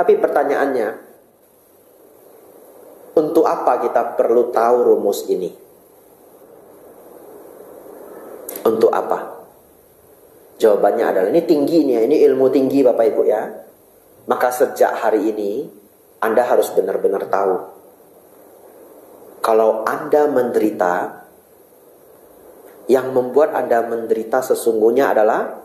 Tapi pertanyaannya, untuk apa kita perlu tahu rumus ini? Untuk apa? Jawabannya adalah, ini tinggi nih ya, ini ilmu tinggi Bapak Ibu ya. Maka sejak hari ini, Anda harus benar-benar tahu. Kalau Anda menderita, yang membuat Anda menderita sesungguhnya adalah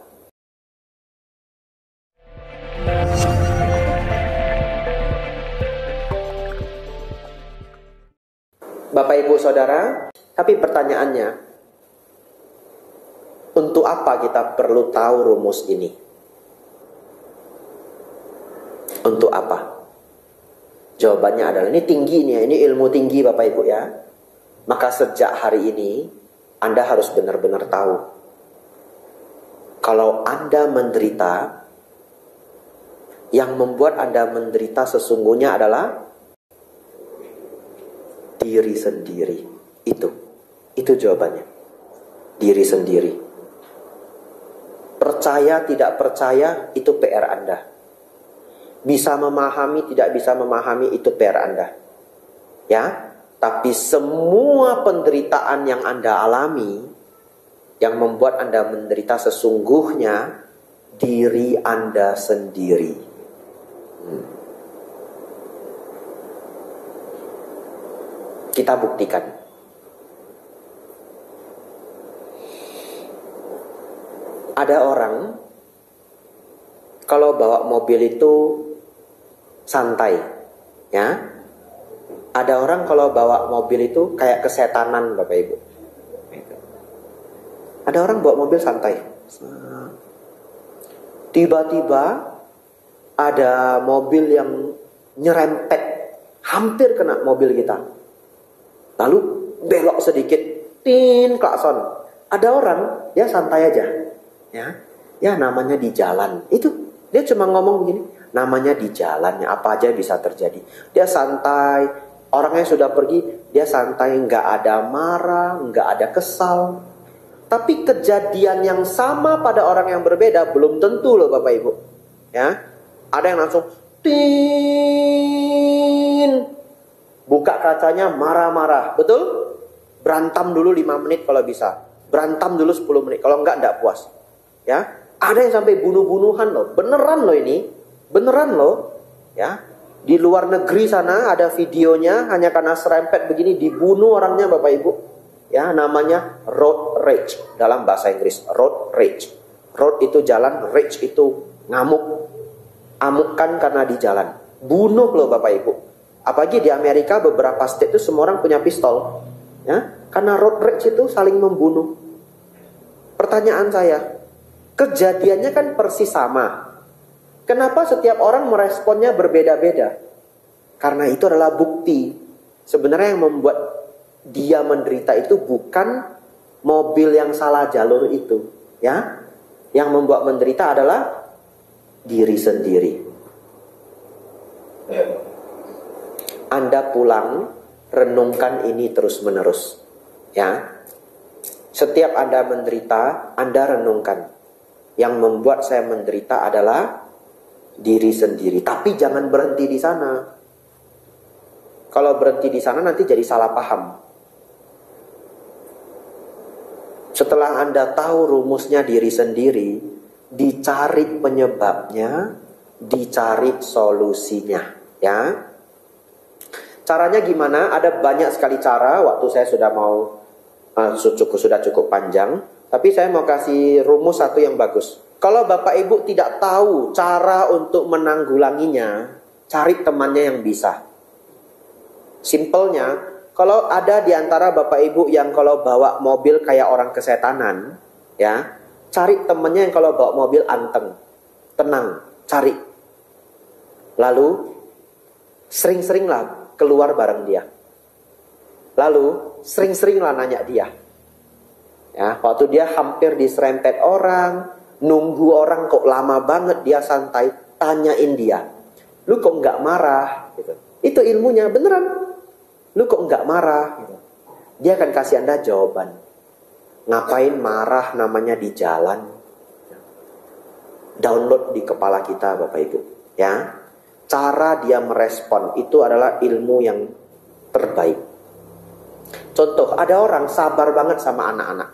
Bapak Ibu Saudara. Tapi pertanyaannya, untuk apa kita perlu tahu rumus ini? Untuk apa? Jawabannya adalah, ini tinggi nih ya, ini ilmu tinggi Bapak Ibu ya. Maka sejak hari ini, Anda harus benar-benar tahu. Kalau Anda menderita, yang membuat Anda menderita sesungguhnya adalah diri sendiri. Itu jawabannya. Diri sendiri. Percaya tidak percaya, itu PR Anda. Bisa memahami tidak bisa memahami, itu PR Anda. Ya, tapi semua penderitaan yang Anda alami, yang membuat Anda menderita sesungguhnya diri Anda sendiri. Kita buktikan. Ada orang kalau bawa mobil itu santai, ya. Ada orang kalau bawa mobil itu kayak kesetanan Bapak Ibu. Ada orang bawa mobil santai. Tiba-tiba ada mobil yang nyerempet, hampir kena mobil kita. Lalu belok sedikit, tin, klakson. Ada orang, dia santai aja. Ya namanya di jalan. Itu, dia cuma ngomong begini, namanya di jalan, ya apa aja bisa terjadi. Dia santai, orangnya sudah pergi, dia santai, nggak ada marah, nggak ada kesal. Tapi kejadian yang sama pada orang yang berbeda belum tentu loh Bapak Ibu. Ya, ada yang langsung tin, buka kacanya marah-marah, betul? Berantem dulu 5 menit kalau bisa. Berantem dulu 10 menit, kalau enggak puas. Ya, ada yang sampai bunuh-bunuhan loh. Beneran loh ini. Beneran loh. Ya, di luar negeri sana ada videonya, hanya karena serempet begini dibunuh orangnya Bapak Ibu. Ya, namanya road rage dalam bahasa Inggris. Road rage. Road itu jalan, rage itu ngamuk. Amukkan karena di jalan. Bunuh loh Bapak Ibu. Apalagi di Amerika beberapa state itu semua orang punya pistol. Ya, karena road rage itu saling membunuh. Pertanyaan saya, kejadiannya kan persis sama. Kenapa setiap orang meresponnya berbeda-beda? Karena itu adalah bukti. Sebenarnya yang membuat dia menderita itu bukan mobil yang salah jalur itu. Ya, yang membuat menderita adalah diri sendiri. Anda pulang, renungkan ini terus-menerus. Ya, setiap Anda menderita, Anda renungkan. Yang membuat saya menderita adalah diri sendiri. Tapi jangan berhenti di sana. Kalau berhenti di sana nanti jadi salah paham. Setelah Anda tahu rumusnya diri sendiri, dicari penyebabnya, dicari solusinya. Ya, caranya gimana? Ada banyak sekali cara. Waktu saya sudah sudah cukup panjang. Tapi saya mau kasih rumus satu yang bagus. Kalau Bapak Ibu tidak tahu cara untuk menanggulanginya, cari temannya yang bisa. Simpelnya, kalau ada di antara Bapak Ibu yang kalau bawa mobil kayak orang kesetanan, ya, cari temannya yang kalau bawa mobil anteng, tenang, cari. Lalu sering-seringlah keluar bareng dia. Lalu sering-seringlah nanya dia. Ya, waktu dia hampir diserempet orang, nunggu orang kok lama banget, dia santai, tanyain dia, lu kok nggak marah? Gitu. Itu ilmunya beneran. Lu kok nggak marah? Gitu. Dia akan kasih Anda jawaban. Ngapain marah, namanya di jalan. Download di kepala kita Bapak Ibu. Ya, cara dia merespon itu adalah ilmu yang terbaik. Contoh, ada orang sabar banget sama anak-anak.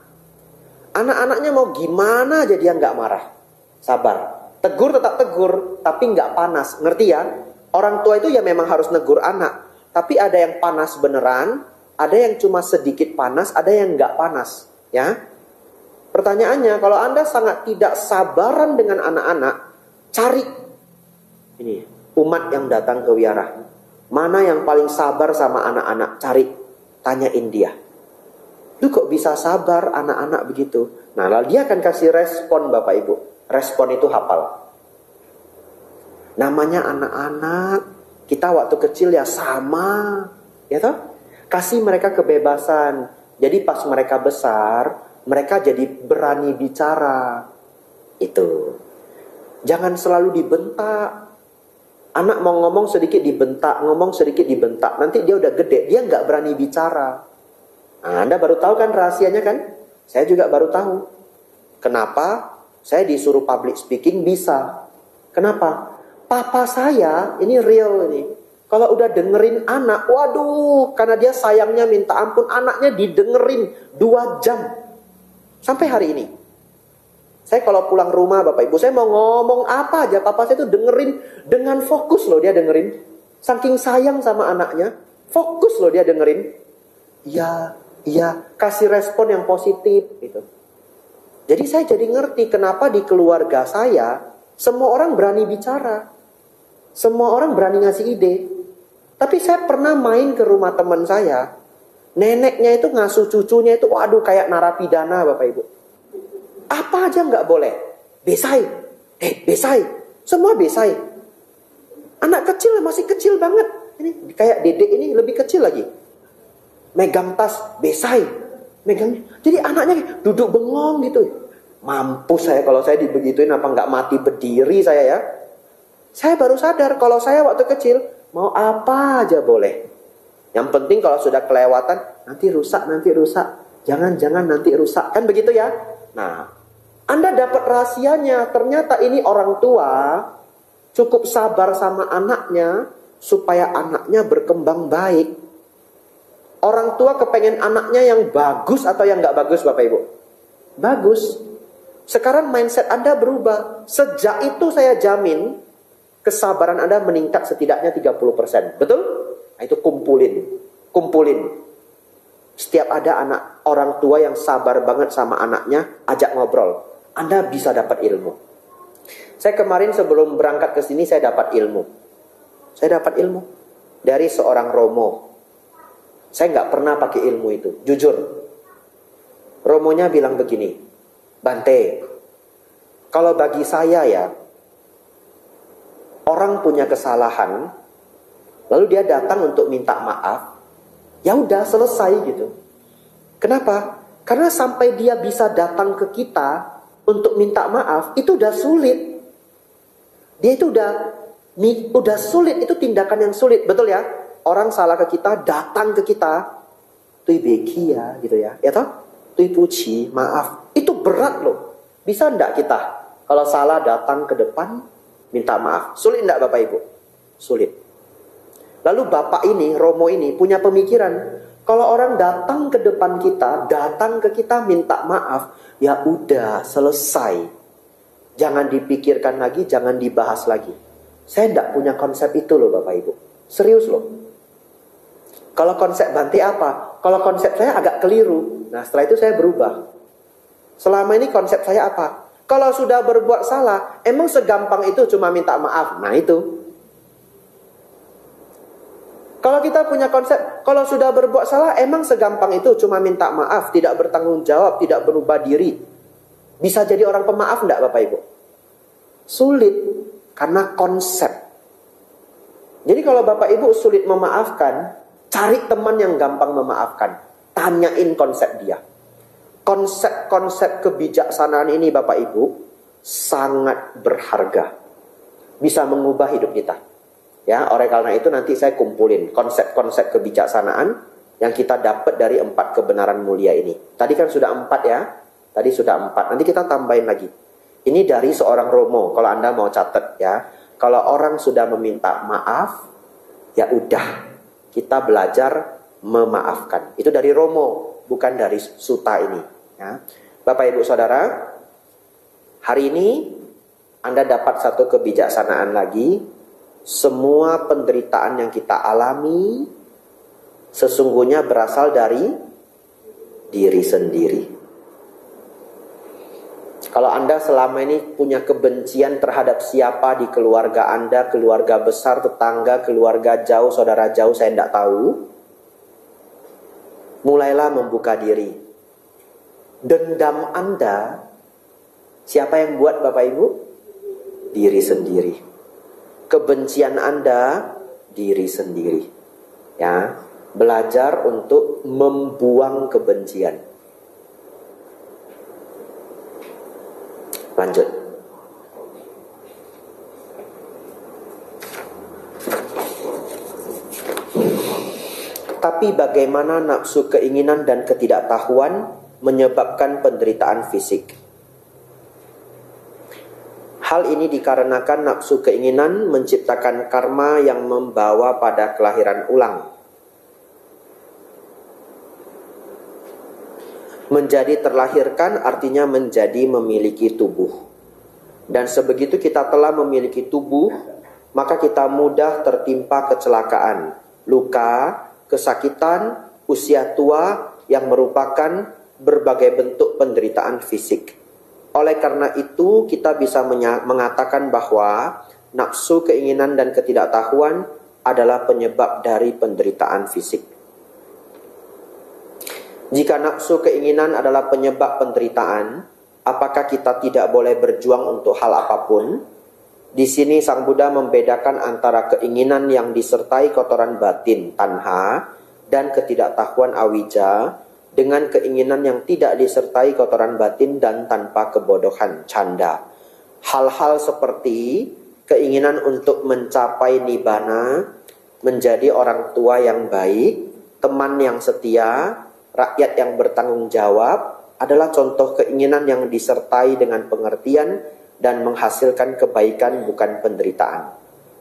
Anak-anaknya mau gimana aja dia nggak marah. Sabar. Tegur tetap tegur, tapi nggak panas. Ngerti ya? Orang tua itu ya memang harus negur anak. Tapi ada yang panas beneran, ada yang cuma sedikit panas, ada yang nggak panas. Ya. Pertanyaannya, kalau Anda sangat tidak sabaran dengan anak-anak, cari ini umat yang datang ke wiara. Mana yang paling sabar sama anak-anak? Cari, tanyain dia. Lu kok bisa sabar anak-anak begitu? Nah, lalu dia akan kasih respon Bapak Ibu. Respon itu hafal. Namanya anak-anak, kita waktu kecil ya sama, ya toh? Kasih mereka kebebasan. Jadi pas mereka besar, mereka jadi berani bicara. Itu. Jangan selalu dibentak. Anak mau ngomong sedikit dibentak, ngomong sedikit dibentak. Nanti dia udah gede, dia nggak berani bicara. Nah, Anda baru tahu kan rahasianya kan? Saya juga baru tahu. Kenapa saya disuruh public speaking bisa? Kenapa? Papa saya, ini real ini. Kalau udah dengerin anak, waduh, karena dia sayangnya minta ampun, anaknya didengerin 2 jam. Sampai hari ini. Saya kalau pulang rumah Bapak Ibu, saya mau ngomong apa aja, papa saya tuh dengerin dengan fokus loh dia dengerin. Saking sayang sama anaknya, fokus loh dia dengerin. Iya, kasih respon yang positif gitu. Jadi saya jadi ngerti kenapa di keluarga saya semua orang berani bicara. Semua orang berani ngasih ide. Tapi saya pernah main ke rumah teman saya. Neneknya itu ngasuh cucunya itu waduh kayak narapidana Bapak Ibu. Apa aja nggak boleh. Besai. Besai. Semua besai. Anak kecil masih kecil banget. Ini kayak dedek ini lebih kecil lagi. Megang tas, besai. Megang. Jadi anaknya duduk bengong gitu. Mampus saya kalau saya dibegituin apa nggak mati berdiri saya ya. Saya baru sadar kalau saya waktu kecil mau apa aja boleh. Yang penting kalau sudah kelewatan nanti rusak. Jangan nanti rusak. Kan begitu ya? Nah, Anda dapat rahasianya. Ternyata ini orang tua cukup sabar sama anaknya supaya anaknya berkembang baik. Orang tua kepengen anaknya yang bagus atau yang nggak bagus Bapak Ibu? Bagus. Sekarang mindset Anda berubah. Sejak itu saya jamin kesabaran Anda meningkat setidaknya 30%. Betul? Nah, itu kumpulin. Setiap ada anak orang tua yang sabar banget sama anaknya, ajak ngobrol. Anda bisa dapat ilmu. Saya kemarin sebelum berangkat ke sini saya dapat ilmu. Saya dapat ilmu dari seorang Romo. Saya nggak pernah pakai ilmu itu, jujur. Romonya bilang begini, Bante, kalau bagi saya ya, orang punya kesalahan, lalu dia datang untuk minta maaf, ya udah selesai gitu. Kenapa? Karena sampai dia bisa datang ke kita untuk minta maaf, itu udah sulit. Dia itu udah sulit, itu tindakan yang sulit, betul ya? Orang salah ke kita, datang ke kita, tui beki ya, gitu ya, ya toh? Tui puci, maaf. Itu berat loh. Bisa enggak kita kalau salah datang ke depan minta maaf? Sulit enggak Bapak Ibu? Sulit. Lalu Bapak ini, Romo ini punya pemikiran, kalau orang datang ke depan kita, datang ke kita minta maaf, ya udah selesai. Jangan dipikirkan lagi, jangan dibahas lagi. Saya enggak punya konsep itu loh Bapak Ibu. Serius loh. Kalau konsep Bante apa? Kalau konsep saya agak keliru. Nah setelah itu saya berubah. Selama ini konsep saya apa? Kalau sudah berbuat salah, emang segampang itu cuma minta maaf? Nah itu. Kalau kita punya konsep, kalau sudah berbuat salah, emang segampang itu cuma minta maaf, tidak bertanggung jawab, tidak berubah diri. Bisa jadi orang pemaaf enggak Bapak Ibu? Sulit. Karena konsep. Jadi kalau Bapak Ibu sulit memaafkan, cari teman yang gampang memaafkan. Tanyain konsep dia. Konsep-konsep kebijaksanaan ini Bapak Ibu sangat berharga. Bisa mengubah hidup kita. Ya, oleh karena itu nanti saya kumpulin konsep-konsep kebijaksanaan yang kita dapat dari 4 kebenaran mulia ini. Tadi kan sudah 4 ya. Tadi sudah 4. Nanti kita tambahin lagi. Ini dari seorang Romo kalau Anda mau catat ya. Kalau orang sudah meminta maaf, ya udah, kita belajar memaafkan. Itu dari Romo, bukan dari Suta ini. Ya. Bapak Ibu Saudara, hari ini Anda dapat satu kebijaksanaan lagi. Semua penderitaan yang kita alami sesungguhnya berasal dari diri sendiri. Kalau Anda selama ini punya kebencian terhadap siapa di keluarga Anda, keluarga besar, tetangga, keluarga jauh, saudara jauh, saya tidak tahu, mulailah membuka diri. Dendam Anda, siapa yang buat Bapak Ibu? Diri sendiri. Kebencian Anda, diri sendiri. Ya, belajar untuk membuang kebencian. Lanjut. Tapi bagaimana nafsu keinginan dan ketidaktahuan menyebabkan penderitaan fisik? Hal ini dikarenakan nafsu keinginan menciptakan karma yang membawa pada kelahiran ulang. Menjadi terlahirkan artinya menjadi memiliki tubuh. Dan sebegitu kita telah memiliki tubuh, maka kita mudah tertimpa kecelakaan, luka, kesakitan, usia tua yang merupakan berbagai bentuk penderitaan fisik. Oleh karena itu, kita bisa mengatakan bahwa nafsu, keinginan, dan ketidaktahuan adalah penyebab dari penderitaan fisik. Jika nafsu keinginan adalah penyebab penderitaan, apakah kita tidak boleh berjuang untuk hal apapun? Di sini Sang Buddha membedakan antara keinginan yang disertai kotoran batin, tanha, dan ketidaktahuan awija, dengan keinginan yang tidak disertai kotoran batin dan tanpa kebodohan, canda. Hal-hal seperti keinginan untuk mencapai nibbana, menjadi orang tua yang baik, teman yang setia, rakyat yang bertanggung jawab adalah contoh keinginan yang disertai dengan pengertian dan menghasilkan kebaikan, bukan penderitaan.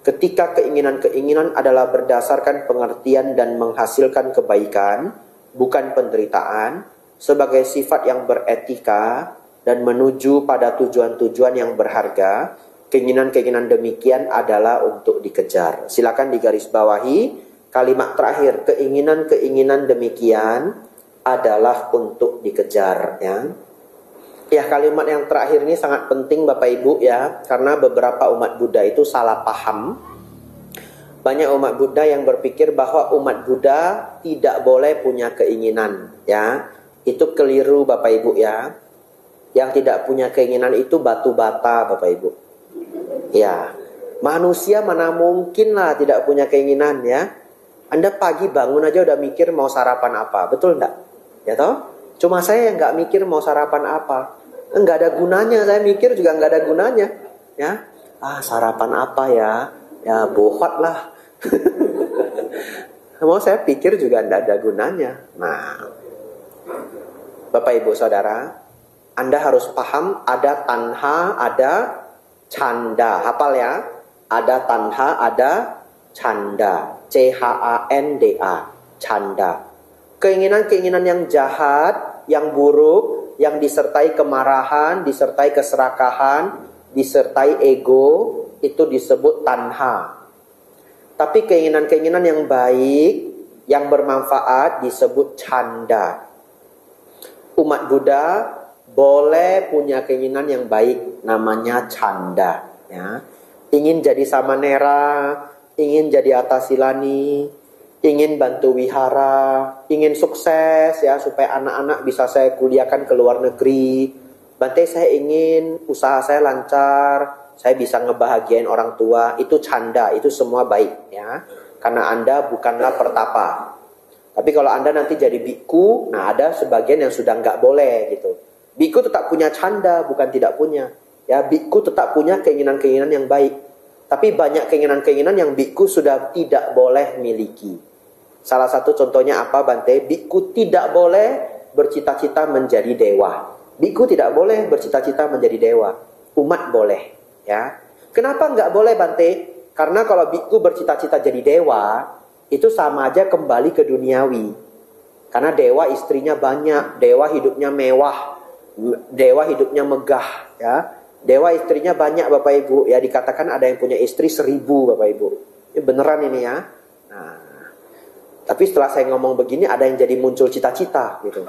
Ketika keinginan-keinginan adalah berdasarkan pengertian dan menghasilkan kebaikan, bukan penderitaan, sebagai sifat yang beretika dan menuju pada tujuan-tujuan yang berharga, keinginan-keinginan demikian adalah untuk dikejar. Silakan digarisbawahi kalimat terakhir, keinginan-keinginan demikian adalah untuk dikejar, ya. Ya, kalimat yang terakhir ini sangat penting Bapak Ibu ya, karena beberapa umat Buddha itu salah paham. Banyak umat Buddha yang berpikir bahwa umat Buddha tidak boleh punya keinginan, ya. Itu keliru Bapak Ibu ya. Yang tidak punya keinginan itu batu bata Bapak Ibu. Ya, manusia mana mungkin lah tidak punya keinginan ya. Anda pagi bangun aja udah mikir mau sarapan apa, betul enggak? Ya toh? Cuma saya yang nggak mikir mau sarapan apa. Nggak ada gunanya, saya mikir juga nggak ada gunanya. Ya, sarapan apa ya? Ya bohot lah. Mau saya pikir juga nggak ada gunanya. Nah, Bapak Ibu Saudara, Anda harus paham ada tanha, ada canda. Hafal ya? Ada tanha, ada canda. C-H-A-N-D-A. Canda. Keinginan-keinginan yang jahat, yang buruk, yang disertai kemarahan, disertai keserakahan, disertai ego, itu disebut tanha. Tapi keinginan-keinginan yang baik, yang bermanfaat disebut canda. Umat Buddha boleh punya keinginan yang baik, namanya canda. Ya. Ingin jadi samanera, ingin jadi atasilani, ingin bantu wihara, ingin sukses ya supaya anak-anak bisa saya kuliahkan ke luar negeri. Bante, saya ingin usaha saya lancar, saya bisa ngebahagiain orang tua. Itu canda, itu semua baik ya. Karena Anda bukanlah pertapa. Tapi kalau Anda nanti jadi biku, nah ada sebagian yang sudah nggak boleh gitu. Biku tetap punya canda, bukan tidak punya. Ya, biku tetap punya keinginan-keinginan yang baik. Tapi banyak keinginan-keinginan yang biku sudah tidak boleh miliki. Salah satu contohnya apa Bante? Biku tidak boleh bercita-cita menjadi dewa. Biku tidak boleh bercita-cita menjadi dewa. Umat boleh, ya. Kenapa nggak boleh Bante? Karena kalau biku bercita-cita jadi dewa, itu sama aja kembali ke duniawi. Karena dewa istrinya banyak, dewa hidupnya mewah, dewa hidupnya megah, ya. Dewa istrinya banyak Bapak Ibu, ya dikatakan ada yang punya istri 1000 Bapak Ibu. Ini beneran ini ya. Nah, tapi setelah saya ngomong begini, ada yang jadi muncul cita-cita gitu.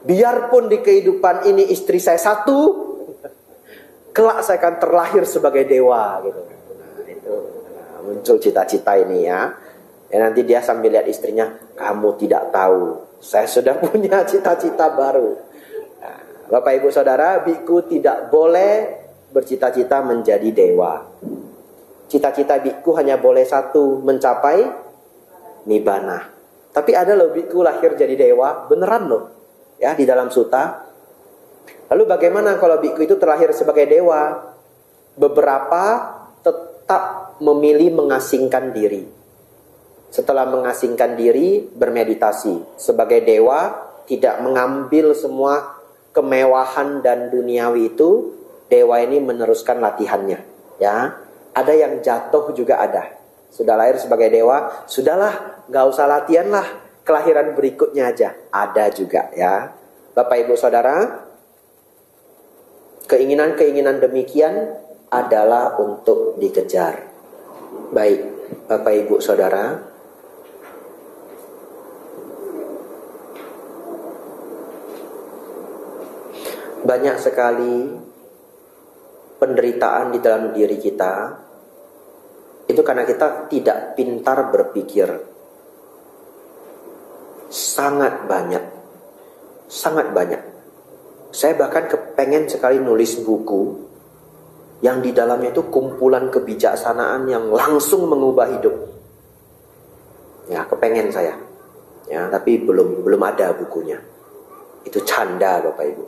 Biarpun di kehidupan ini istri saya 1, kelak saya akan terlahir sebagai dewa gitu. Nah, itu muncul cita-cita ini ya. Ya nanti dia sambil lihat istrinya, kamu tidak tahu, saya sudah punya cita-cita baru. Nah, Bapak Ibu Saudara, biku tidak boleh bercita-cita menjadi dewa. Cita-cita biku hanya boleh satu, mencapai nibbana. Tapi ada loh biku lahir jadi dewa, beneran loh. Ya, di dalam suta. Lalu bagaimana kalau biku itu terlahir sebagai dewa? Beberapa tetap memilih mengasingkan diri. Setelah mengasingkan diri, bermeditasi. Sebagai dewa, tidak mengambil semua kemewahan dan duniawi itu. Dewa ini meneruskan latihannya. Ya, ada yang jatuh juga ada. Sudah lahir sebagai dewa, sudahlah, gak usah latihan lah. Kelahiran berikutnya aja. Ada juga ya. Bapak Ibu Saudara, keinginan-keinginan demikian adalah untuk dikejar. Baik, Bapak Ibu Saudara, banyak sekali penderitaan di dalam diri kita. Itu karena kita tidak pintar berpikir. Sangat banyak. Sangat banyak. Saya bahkan kepengen sekali nulis buku yang di dalamnya itu kumpulan kebijaksanaan yang langsung mengubah hidup. Ya, kepengen saya. Ya, tapi belum ada bukunya. Itu canda Bapak Ibu.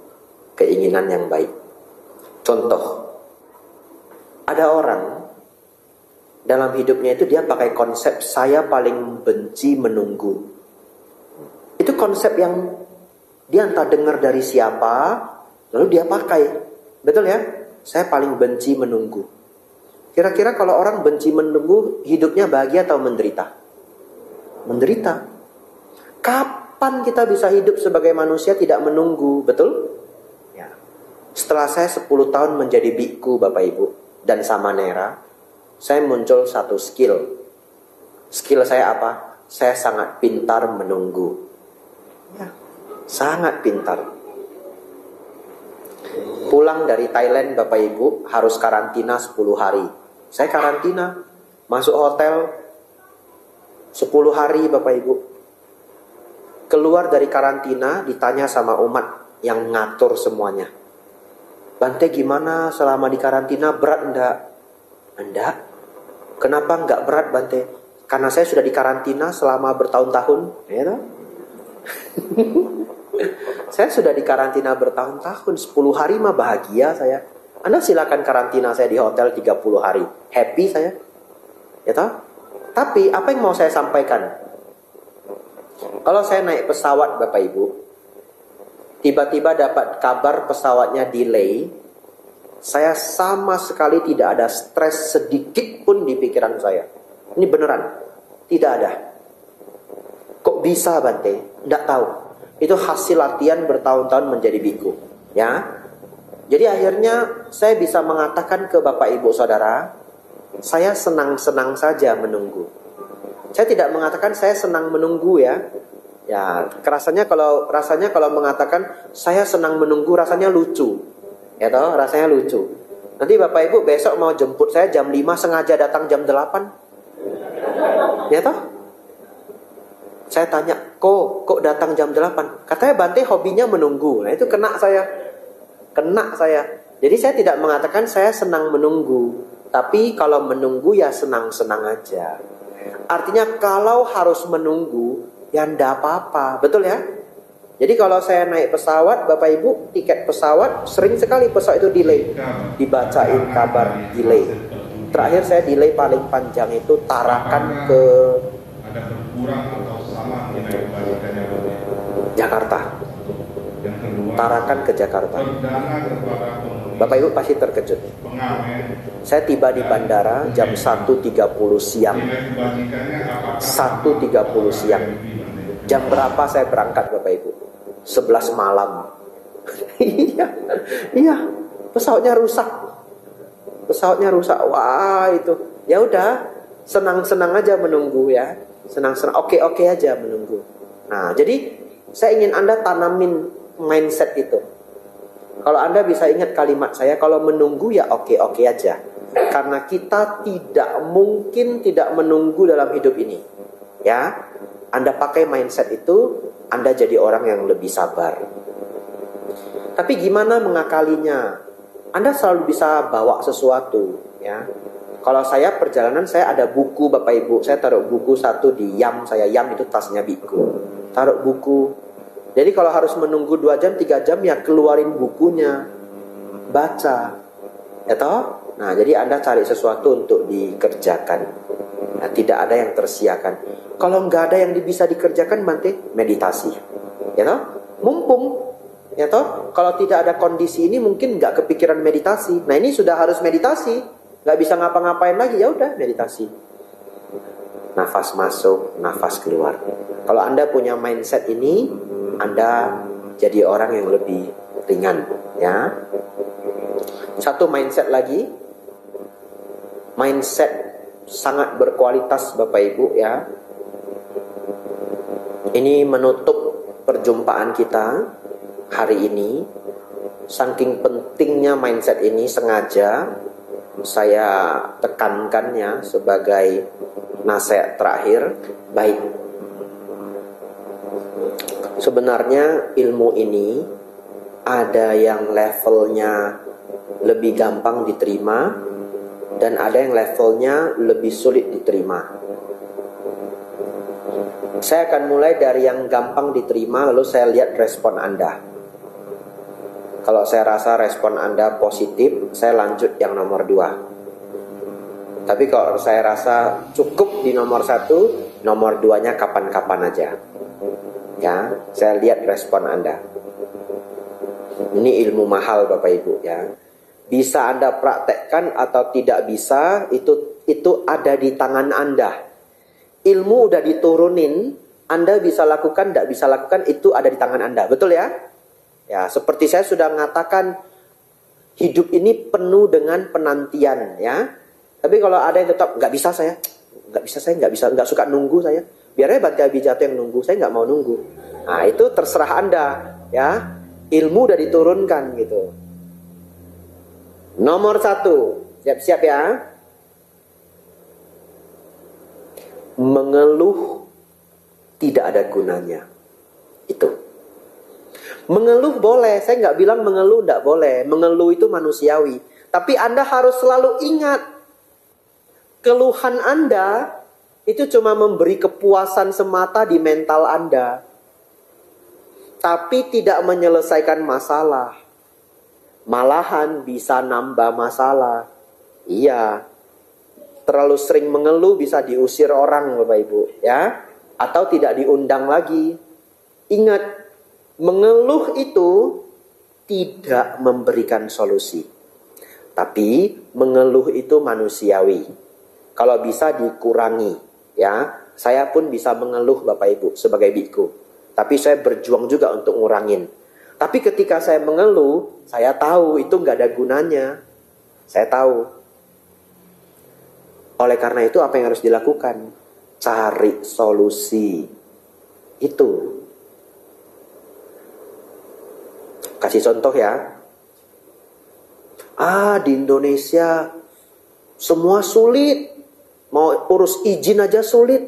Keinginan yang baik. Contoh, ada orang dalam hidupnya itu dia pakai konsep saya paling benci menunggu. Itu konsep yang dia entah dengar dari siapa, lalu dia pakai. Betul ya? Saya paling benci menunggu. Kira-kira kalau orang benci menunggu, hidupnya bahagia atau menderita? Menderita. Kapan kita bisa hidup sebagai manusia tidak menunggu? Betul? Ya. Setelah saya 10 tahun menjadi biku Bapak Ibu dan samanera, saya muncul satu skill. Skill saya apa? Saya sangat pintar menunggu. Ya, sangat pintar. Pulang dari Thailand Bapak Ibu harus karantina 10 hari. Saya karantina, masuk hotel 10 hari Bapak Ibu. Keluar dari karantina ditanya sama umat yang ngatur semuanya. Bante gimana selama di karantina, berat enggak? Enggak. Kenapa enggak berat Bante? Karena saya sudah di karantina selama bertahun-tahun. Ya toh? Saya sudah di karantina bertahun-tahun. 10 hari mah bahagia saya. Anda silakan karantina saya di hotel 30 hari. Happy saya. Ya toh? Tapi apa yang mau saya sampaikan? Kalau saya naik pesawat Bapak Ibu, tiba-tiba dapat kabar pesawatnya delay, saya sama sekali tidak ada stres sedikit pun di pikiran saya. Ini beneran. Tidak ada. Kok bisa Bante? Tidak tahu. Itu hasil latihan bertahun-tahun menjadi biku. Ya. Jadi akhirnya saya bisa mengatakan ke Bapak Ibu Saudara, saya senang-senang saja menunggu. Saya tidak mengatakan saya senang menunggu ya. Ya, rasanya kalau mengatakan saya senang menunggu rasanya lucu. Ya toh, rasanya lucu. Nanti Bapak Ibu besok mau jemput saya jam 5 sengaja datang jam 8. Ya toh? Saya tanya, kok datang jam 8? Katanya Bante hobinya menunggu. Nah, itu kena saya. Kena saya. Jadi saya tidak mengatakan saya senang menunggu. Tapi kalau menunggu ya senang-senang aja. Artinya kalau harus menunggu, ya enggak apa-apa. Betul ya? Jadi kalau saya naik pesawat, Bapak Ibu, tiket pesawat, sering sekali pesawat itu delay. Dibacain kabar delay. Terakhir saya delay paling panjang itu Tarakan ke Jakarta. Tarakan ke Jakarta. Bapak Ibu pasti terkejut. Saya tiba di bandara jam 1.30 siang. 1.30 siang. Jam berapa saya berangkat Bapak Ibu? 11 malam. Iya, pesawatnya rusak. Wah, itu. Ya udah, senang-senang aja menunggu ya. Senang-senang, oke aja menunggu. Nah, jadi saya ingin Anda tanamin mindset itu. Kalau Anda bisa ingat kalimat saya, kalau menunggu ya oke aja. Karena kita tidak mungkin tidak menunggu dalam hidup ini. Ya, Anda pakai mindset itu, Anda jadi orang yang lebih sabar. Tapi gimana mengakalinya? Anda selalu bisa bawa sesuatu, ya. Kalau saya perjalanan, saya ada buku Bapak Ibu. Saya taruh buku satu di yam saya. Yam itu tasnya biku. Taruh buku. Jadi kalau harus menunggu 2 jam, 3 jam, ya keluarin bukunya. Baca. Ya toh? Nah, jadi Anda cari sesuatu untuk dikerjakan. Nah, tidak ada yang tersiakan. Kalau nggak ada yang bisa dikerjakan, nanti meditasi. Ya toh? Mumpung. Ya toh? Kalau tidak ada kondisi ini, mungkin nggak kepikiran meditasi. Nah, ini sudah harus meditasi. Nggak bisa ngapa-ngapain lagi, ya udah meditasi. Nafas masuk, nafas keluar. Kalau Anda punya mindset ini, Anda jadi orang yang lebih ringan, ya. Satu mindset lagi, mindset sangat berkualitas Bapak Ibu, ya. Ini menutup perjumpaan kita hari ini. Saking pentingnya mindset ini, sengaja saya tekankannya sebagai nasihat terakhir. Baik, sebenarnya ilmu ini ada yang levelnya lebih gampang diterima dan ada yang levelnya lebih sulit diterima. Saya akan mulai dari yang gampang diterima, lalu saya lihat respon Anda. Kalau saya rasa respon Anda positif, saya lanjut yang nomor 2. Tapi kalau saya rasa cukup di nomor 1, nomor 2-nya kapan-kapan aja. Ya, saya lihat respon Anda. Ini ilmu mahal Bapak Ibu, ya. Bisa Anda praktekkan atau tidak bisa, itu ada di tangan Anda. Ilmu udah diturunin, Anda bisa lakukan, tidak bisa lakukan, itu ada di tangan Anda. Betul ya? Ya, seperti saya sudah mengatakan, hidup ini penuh dengan penantian, ya. Tapi kalau ada yang tetap nggak suka nunggu saya. Biarnya Bante Abijito yang nunggu, saya nggak mau nunggu. Nah, itu terserah Anda, ya. Ilmu udah diturunkan gitu. Nomor 1, siap-siap ya. Mengeluh tidak ada gunanya. Itu. Mengeluh boleh, saya nggak bilang mengeluh nggak boleh. Mengeluh itu manusiawi. Tapi Anda harus selalu ingat, keluhan Anda itu cuma memberi kepuasan semata di mental Anda. Tapi tidak menyelesaikan masalah. Malahan bisa nambah masalah. Iya. Terlalu sering mengeluh bisa diusir orang Bapak Ibu, ya. Atau tidak diundang lagi. Ingat, mengeluh itu tidak memberikan solusi. Tapi mengeluh itu manusiawi. Kalau bisa dikurangi, ya. Saya pun bisa mengeluh Bapak Ibu sebagai biku. Tapi saya berjuang juga untuk ngurangin. Tapi ketika saya mengeluh, saya tahu itu nggak ada gunanya. Saya tahu. Oleh karena itu apa yang harus dilakukan? Cari solusi. Itu. Kasih contoh ya. Di Indonesia semua sulit. Mau urus izin aja sulit.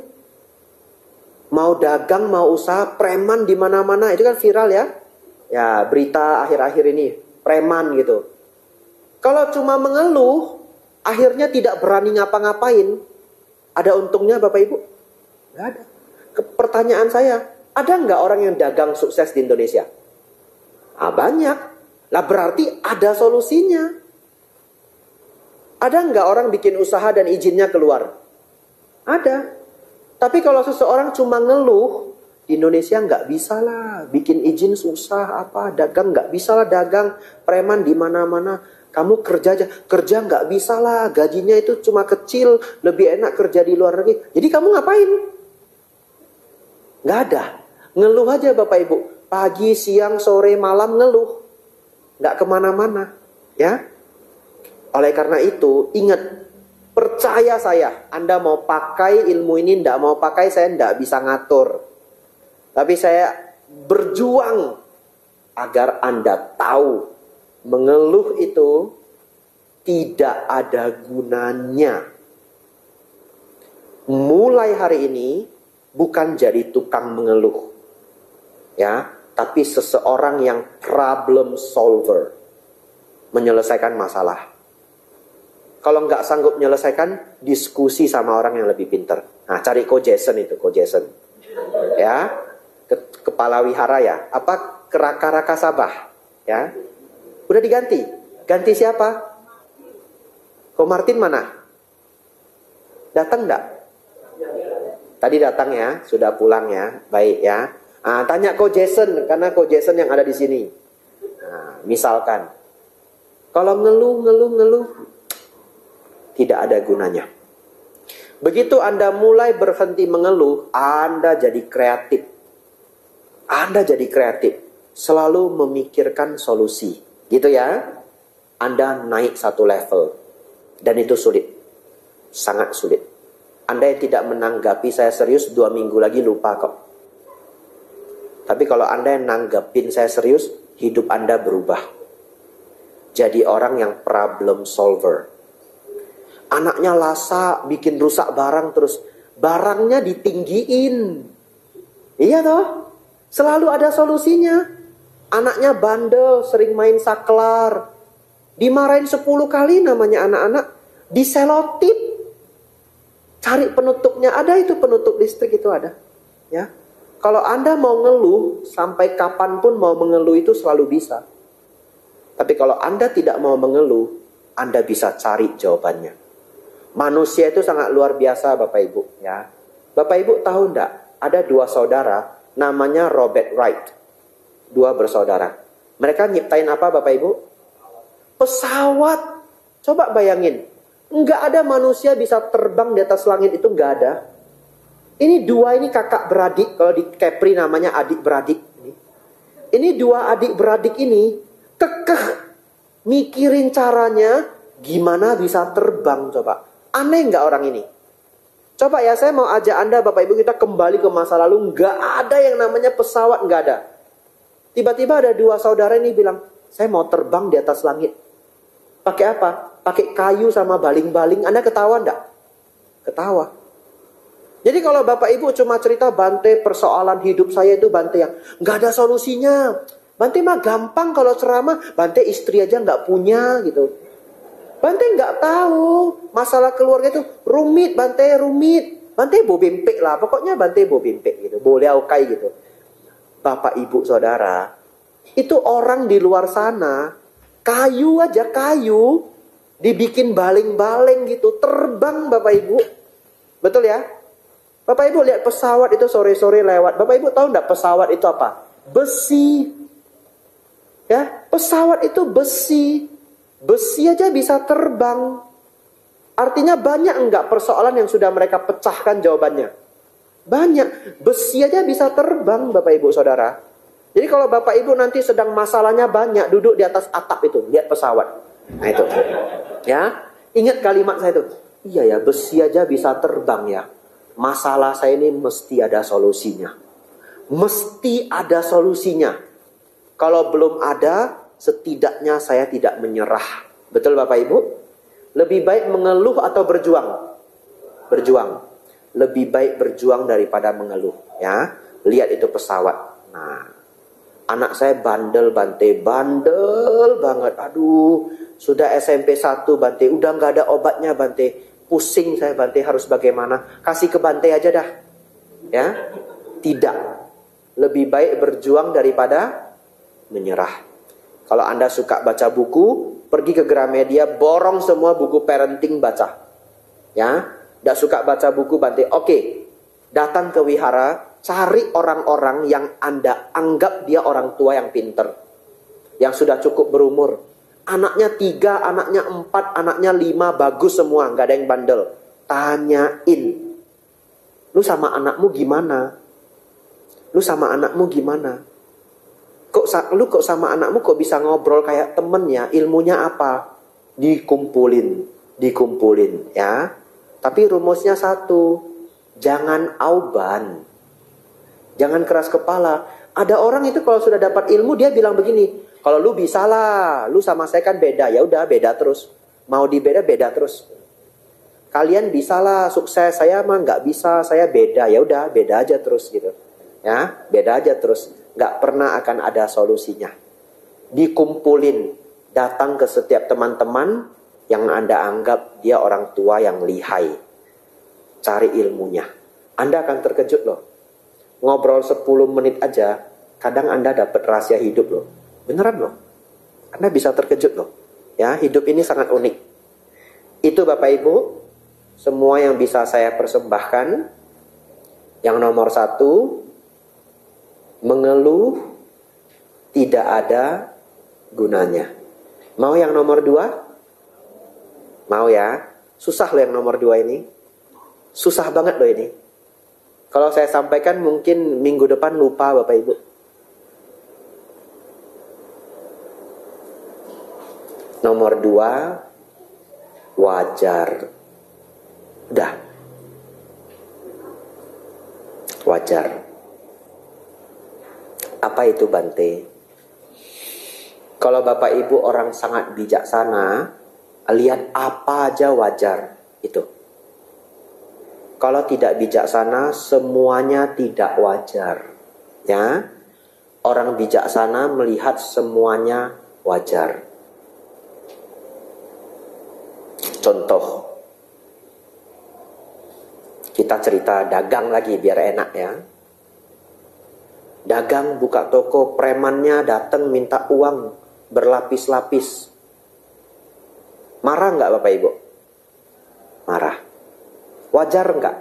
Mau dagang, mau usaha, preman di mana-mana. Itu kan viral ya. Ya, berita akhir-akhir ini, preman gitu. Kalau cuma mengeluh, akhirnya tidak berani ngapa-ngapain. Ada untungnya Bapak Ibu? Nggak ada. Pertanyaan saya, ada nggak orang yang dagang sukses di Indonesia? Banyak. Lah berarti ada solusinya. Ada nggak orang bikin usaha dan izinnya keluar? Ada. Tapi kalau seseorang cuma ngeluh, di Indonesia nggak bisa lah, bikin izin susah, dagang nggak bisa lah dagang, preman di mana-mana. Kamu kerja aja. Kerja nggak bisa lah, gajinya itu cuma kecil, lebih enak kerja di luar negeri. Jadi kamu ngapain? Nggak ada. Ngeluh aja Bapak Ibu. Pagi, siang, sore, malam ngeluh. Nggak kemana-mana. Ya. Oleh karena itu, ingat. Percaya saya, Anda mau pakai ilmu ini, nggak mau pakai, saya nggak bisa ngatur. Tapi saya berjuang agar Anda tahu mengeluh itu tidak ada gunanya. Mulai hari ini bukan jadi tukang mengeluh, ya, tapi seseorang yang problem solver, menyelesaikan masalah. Kalau nggak sanggup menyelesaikan, diskusi sama orang yang lebih pintar. Nah, cari Ko Jason itu, Ko Jason, ya, kepala wihara ya, apa Raka Sabah, ya. Udah diganti. Ganti siapa? Ko Martin mana? Datang enggak? Tadi datang ya, sudah pulang ya. Baik ya. Nah, tanya Ko Jason, karena Ko Jason yang ada di sini. Nah, misalkan, kalau ngeluh, tidak ada gunanya. Begitu Anda mulai berhenti mengeluh, Anda jadi kreatif. Anda jadi kreatif. Selalu memikirkan solusi. Gitu ya, Anda naik satu level. Dan itu sulit. Sangat sulit. Anda yang tidak menanggapi saya serius 2 minggu lagi lupa kok. Tapi kalau Anda yang nanggapin saya serius, hidup Anda berubah. Jadi orang yang problem solver. Anaknya lasa, bikin rusak barang terus. Barangnya ditinggiin. Iya toh? Selalu ada solusinya. Anaknya bandel, sering main saklar. Dimarahin 10 kali namanya anak-anak. Diselotip. Cari penutupnya. Ada itu penutup listrik itu ada. Ya. Kalau Anda mau ngeluh, sampai kapanpun mau mengeluh itu selalu bisa. Tapi kalau Anda tidak mau mengeluh, Anda bisa cari jawabannya. Manusia itu sangat luar biasa Bapak Ibu. Ya. Bapak Ibu tahu enggak? Ada 2 saudara, namanya Robert Wright. 2 bersaudara. Mereka nyiptain apa Bapak Ibu? Pesawat. Coba bayangin. Nggak ada manusia bisa terbang di atas langit itu, nggak ada. Ini 2 ini kakak beradik. Kalau di Kepri namanya adik beradik. Ini 2 adik beradik ini kekeh mikirin caranya gimana bisa terbang coba. Aneh nggak orang ini? Coba ya, saya mau ajak Anda Bapak Ibu kita kembali ke masa lalu. Nggak ada yang namanya pesawat, nggak ada. Tiba-tiba ada 2 saudara ini bilang, saya mau terbang di atas langit. Pakai apa? Pakai kayu sama baling-baling. Anda ketawa enggak? Ketawa. Jadi kalau Bapak Ibu cuma cerita Bante persoalan hidup saya itu Bante yang nggak ada solusinya. Bante mah gampang kalau ceramah. Bante istri aja nggak punya gitu. Bante nggak tahu masalah keluarga itu rumit. Bante rumit. Bante bobempek lah. Pokoknya Bante bobempek gitu. Boleh aukai gitu. Bapak Ibu Saudara, itu orang di luar sana, kayu aja kayu, dibikin baling-baling gitu, terbang Bapak Ibu. Betul ya? Bapak Ibu lihat pesawat itu sore-sore lewat. Bapak Ibu tahu enggak pesawat itu apa? Besi. Ya, pesawat itu besi. Besi aja bisa terbang. Artinya banyak enggak persoalan yang sudah mereka pecahkan jawabannya? Banyak. Besi aja bisa terbang Bapak Ibu Saudara. Jadi kalau Bapak Ibu nanti sedang masalahnya banyak, duduk di atas atap itu, lihat pesawat. Nah itu. Ya, ingat kalimat saya itu. Iya ya, besi aja bisa terbang ya. Masalah saya ini mesti ada solusinya. Mesti ada solusinya. Kalau belum ada, setidaknya saya tidak menyerah. Betul Bapak Ibu? Lebih baik mengeluh atau berjuang? Berjuang. Lebih baik berjuang daripada mengeluh, ya. Lihat itu pesawat. Nah, anak saya bandel Bante, bandel banget. Aduh, sudah SMP 1 Bante, udah nggak ada obatnya Bante. Pusing saya Bante, harus bagaimana? Kasih ke Bante aja dah. Ya. Tidak. Lebih baik berjuang daripada menyerah. Kalau Anda suka baca buku, pergi ke Gramedia, borong semua buku parenting baca. Ya. Tidak suka baca buku Bante, oke, datang ke wihara, cari orang-orang yang Anda anggap dia orang tua yang pinter, yang sudah cukup berumur. Anaknya 3, anaknya 4, anaknya 5, bagus semua, nggak ada yang bandel. Tanyain, lu sama anakmu gimana? Lu sama anakmu gimana? Lu kok sama anakmu kok bisa ngobrol kayak temen ya? Ilmunya apa? Dikumpulin ya. Tapi rumusnya satu, jangan auban, jangan keras kepala. Ada orang itu kalau sudah dapat ilmu dia bilang begini, kalau lu bisa lah, lu sama saya kan beda, ya udah beda terus. Mau beda terus. Kalian bisa lah, sukses, saya mah nggak bisa, saya beda, ya udah beda aja terus gitu. Ya, beda aja terus, nggak pernah akan ada solusinya. Dikumpulin, datang ke setiap teman-teman yang Anda anggap dia orang tua yang lihai. Cari ilmunya. Anda akan terkejut loh. Ngobrol 10 menit aja, kadang Anda dapat rahasia hidup loh. Beneran loh. Anda bisa terkejut loh. Ya, hidup ini sangat unik. Itu Bapak Ibu, semua yang bisa saya persembahkan. Yang nomor 1, mengeluh tidak ada gunanya. Mau yang nomor 2? Mau ya? Susah loh yang nomor 2 ini. Susah banget loh ini. Kalau saya sampaikan mungkin minggu depan lupa Bapak Ibu. Nomor 2, wajar. Udah. Wajar. Apa itu Bante? Kalau Bapak Ibu orang sangat bijaksana, lihat apa aja wajar itu. Kalau tidak bijaksana, semuanya tidak wajar. Ya, orang bijaksana melihat semuanya wajar. Contoh, kita cerita dagang lagi biar enak ya. Dagang buka toko, premannya datang minta uang berlapis-lapis. Marah nggak Bapak Ibu? Marah. Wajar nggak?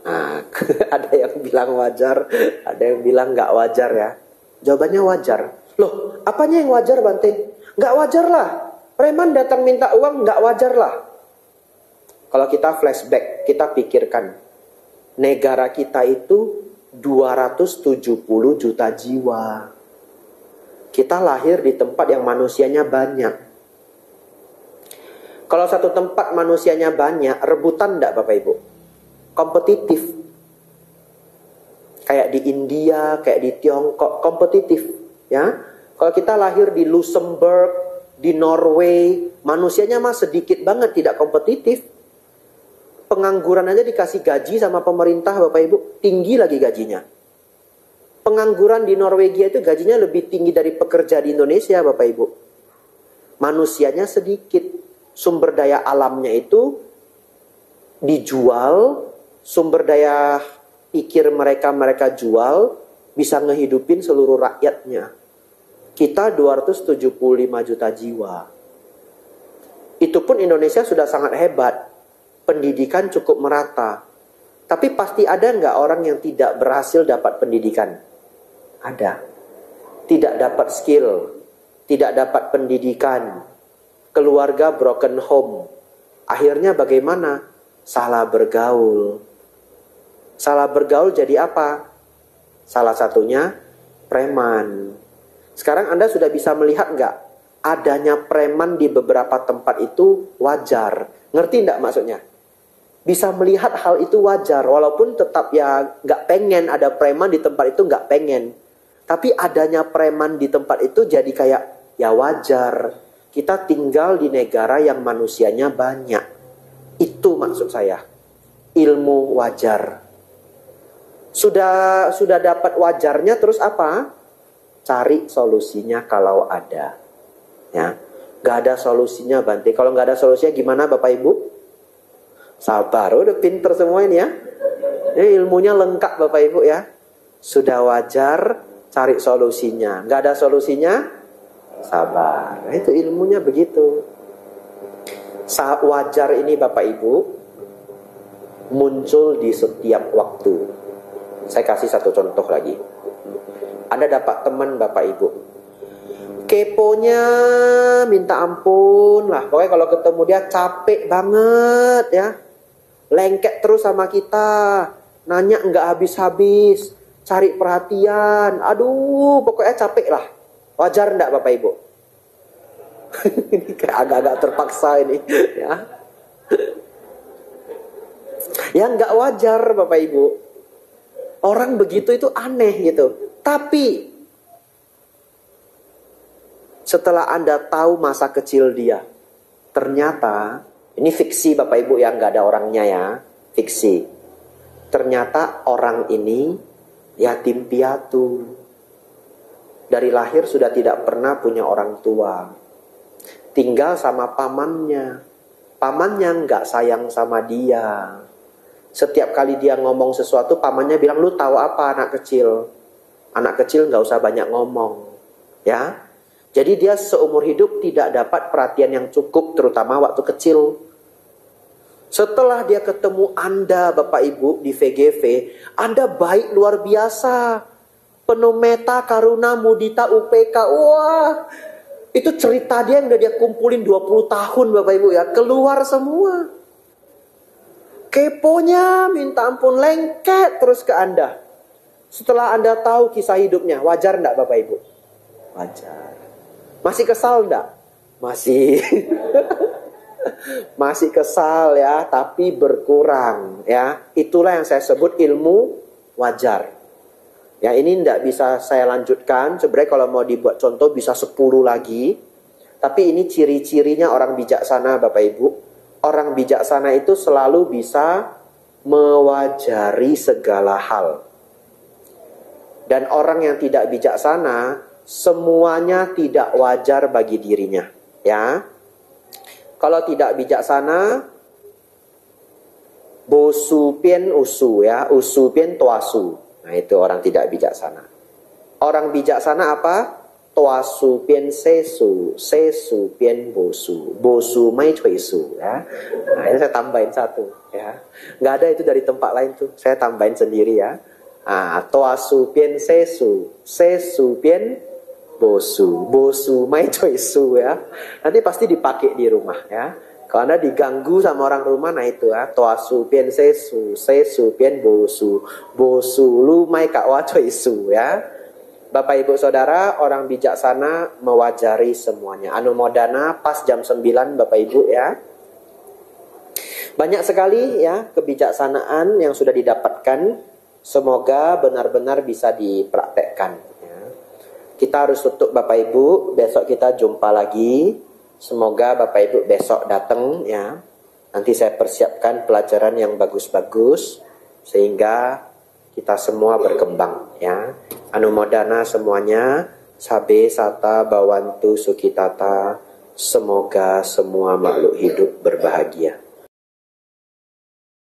Nah, ada yang bilang wajar, ada yang bilang nggak wajar ya. Jawabannya wajar. Loh, apanya yang wajar Bante? Nggak wajar lah. Preman datang minta uang, nggak wajar lah. Kalau kita flashback, kita pikirkan. Negara kita itu 270 juta jiwa. Kita lahir di tempat yang manusianya banyak. Kalau satu tempat manusianya banyak, rebutan enggak Bapak Ibu? Kompetitif. Kayak di India, kayak di Tiongkok, kompetitif. Ya. Kalau kita lahir di Luxembourg, di Norway, manusianya mah sedikit banget, tidak kompetitif. Pengangguran aja dikasih gaji sama pemerintah Bapak Ibu, tinggi lagi gajinya. Pengangguran di Norwegia itu gajinya lebih tinggi dari pekerja di Indonesia Bapak Ibu. Manusianya sedikit. Sumber daya alamnya itu dijual, sumber daya pikir mereka jual, bisa ngehidupin seluruh rakyatnya. Kita 275 juta jiwa. Itu pun Indonesia sudah sangat hebat. Pendidikan cukup merata. Tapi pasti ada nggak orang yang tidak berhasil dapat pendidikan? Ada. Tidak dapat skill, tidak dapat pendidikan, keluarga broken home. Akhirnya bagaimana? Salah bergaul. Salah bergaul jadi apa? Salah satunya preman. Sekarang Anda sudah bisa melihat nggak? Adanya preman di beberapa tempat itu wajar. Ngerti nggak maksudnya? Bisa melihat hal itu wajar. Walaupun tetap ya nggak pengen ada preman di tempat itu, nggak pengen. Tapi adanya preman di tempat itu jadi kayak ya wajar. Kita tinggal di negara yang manusianya banyak. Itu maksud saya. Ilmu wajar. Sudah dapat wajarnya, terus apa? Cari solusinya kalau ada. Ya, gak ada solusinya Bante. Kalau gak ada solusinya gimana Bapak Ibu? Sabar, udah pinter semua ini ya. Ini ilmunya lengkap Bapak Ibu ya. Sudah wajar, cari solusinya. Gak ada solusinya, sabar. Itu ilmunya begitu. Wajar ini Bapak Ibu muncul di setiap waktu. Saya kasih satu contoh lagi. Anda dapat teman Bapak Ibu. Keponya minta ampun lah. Pokoknya kalau ketemu dia capek banget ya. Lengket terus sama kita. Nanya nggak habis-habis. Cari perhatian. Aduh, pokoknya capek lah. Wajar enggak Bapak Ibu? Ini kayak agak-agak terpaksa ini ya. Ya nggak wajar Bapak Ibu. Orang begitu itu aneh gitu. Tapi setelah Anda tahu masa kecil dia, ternyata ini fiksi Bapak Ibu yang nggak ada orangnya ya, fiksi. Ternyata orang ini yatim piatu. Dari lahir sudah tidak pernah punya orang tua. Tinggal sama pamannya. Pamannya nggak sayang sama dia. Setiap kali dia ngomong sesuatu, pamannya bilang, lu tahu apa anak kecil? Anak kecil nggak usah banyak ngomong. Ya. Jadi dia seumur hidup tidak dapat perhatian yang cukup, terutama waktu kecil. Setelah dia ketemu Anda, Bapak Ibu, di VGV, Anda baik luar biasa. Penuh meta, karuna, mudita, UPK. Wah, itu cerita dia yang udah dia kumpulin 20 tahun Bapak Ibu ya. Keluar semua. Keponya minta ampun, lengket terus ke Anda. Setelah Anda tahu kisah hidupnya, wajar enggak Bapak Ibu? Wajar. Masih kesal enggak? Masih. Masih kesal ya, tapi berkurang ya. Itulah yang saya sebut ilmu wajar. Ya ini tidak bisa saya lanjutkan. Sebenarnya kalau mau dibuat contoh bisa 10 lagi. Tapi ini ciri-cirinya orang bijaksana Bapak Ibu. Orang bijaksana itu selalu bisa mewajari segala hal. Dan orang yang tidak bijaksana, semuanya tidak wajar bagi dirinya. Ya. Kalau tidak bijaksana, bosu pian usu ya, usu pian tuasu. Nah itu orang tidak bijaksana. Orang bijaksana apa? Tuasu pian sesu, sesu pian bosu, bosu mai cui su ya. Nah ini saya tambahin satu ya. Nggak ada itu dari tempat lain tuh. Saya tambahin sendiri ya. Ah, tuasu pian sesu, sesu pian bosu, bosu mai cui su ya. Nanti pasti dipakai di rumah ya. Kalau Anda diganggu sama orang rumah, nah itu ya, tuasu pian sesu, sesu pian bosu, bosu lu mai kak wacoi su ya. Bapak Ibu Saudara, orang bijaksana mewajari semuanya. Anumodana pas jam 9 Bapak Ibu ya. Banyak sekali ya kebijaksanaan yang sudah didapatkan. Semoga benar-benar bisa dipraktekkan ya. Kita harus tutup Bapak Ibu, besok kita jumpa lagi. Semoga Bapak Ibu besok datang ya. Nanti saya persiapkan pelajaran yang bagus-bagus sehingga kita semua berkembang ya. Anumodana semuanya, sabe sata bawantu sukitata. Semoga semua makhluk hidup berbahagia.